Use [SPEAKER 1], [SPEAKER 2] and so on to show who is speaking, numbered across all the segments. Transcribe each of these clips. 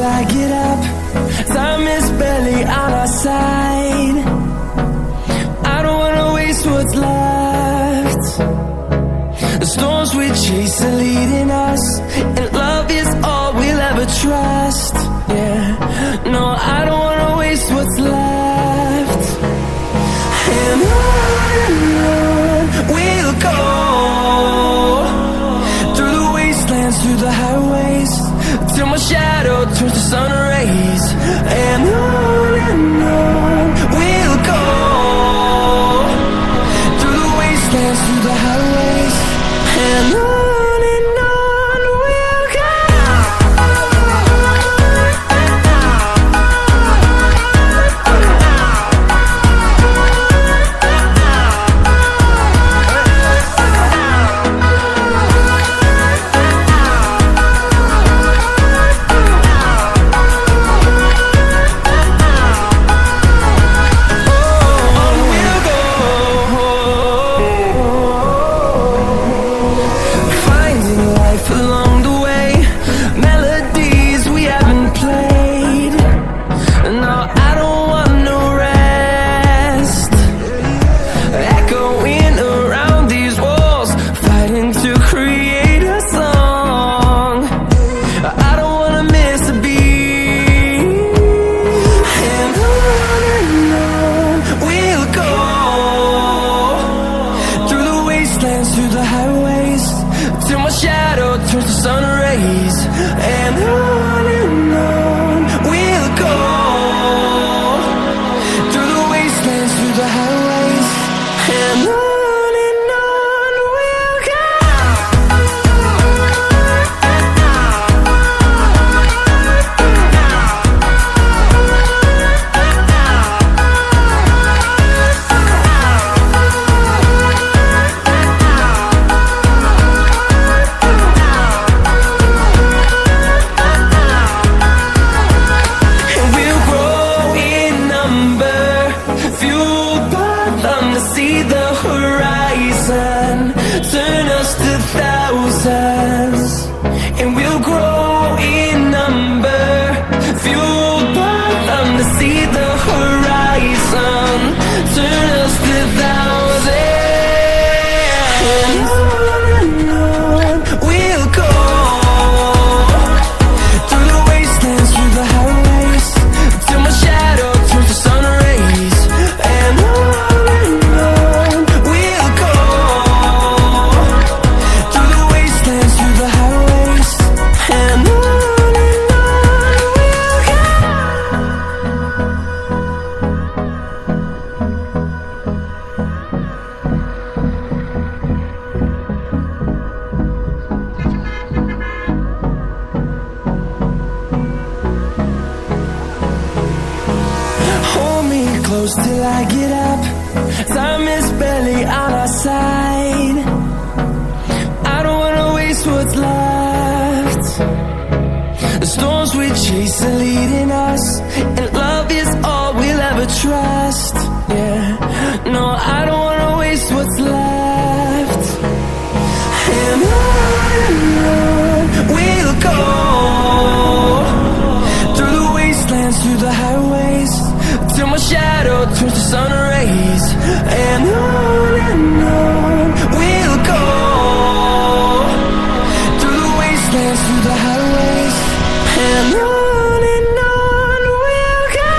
[SPEAKER 1] I get up. Time is barely on our side. I don't wanna waste what's left. The storms we chase are leading us, and love is all we'll ever trust. Yeah, no, I don't wanna waste what's left. And on we'll go, through the wastelands, through the highways, till my shadow turns to sun rays. And on we'll go, through the wastelands, through the highways, and on we'll go. Through the highways, till my shadow turns to sun rays. And on we'll go, through the wastelands, through the highways, and on we'll go. See the horizon, turn us to thousands, and we'll grow in number, fueled by them. To see the horizon, turn us to thousands, and on we'll go, through the wastelands, through the highways, till my shadow turns to sun rays. And on close till I get up. Time is barely on our side. I don't wanna waste what's left. The storms we chase are leading us, and love is all we'll ever trust. Yeah, no, I don't wanna waste what's left. And on we'll go, through the wastelands, through the highways, till my shadow turns to sun rays. And on we'll go, through the wastelands, through the highways, and on we'll go.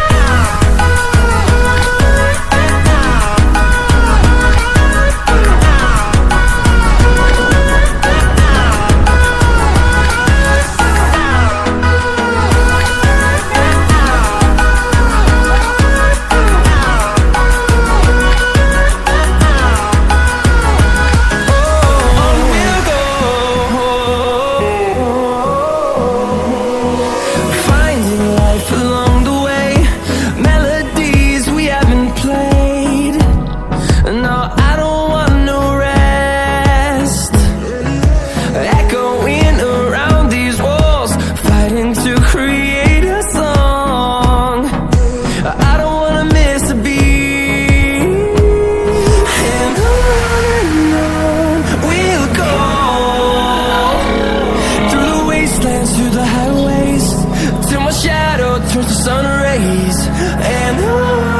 [SPEAKER 1] days and on.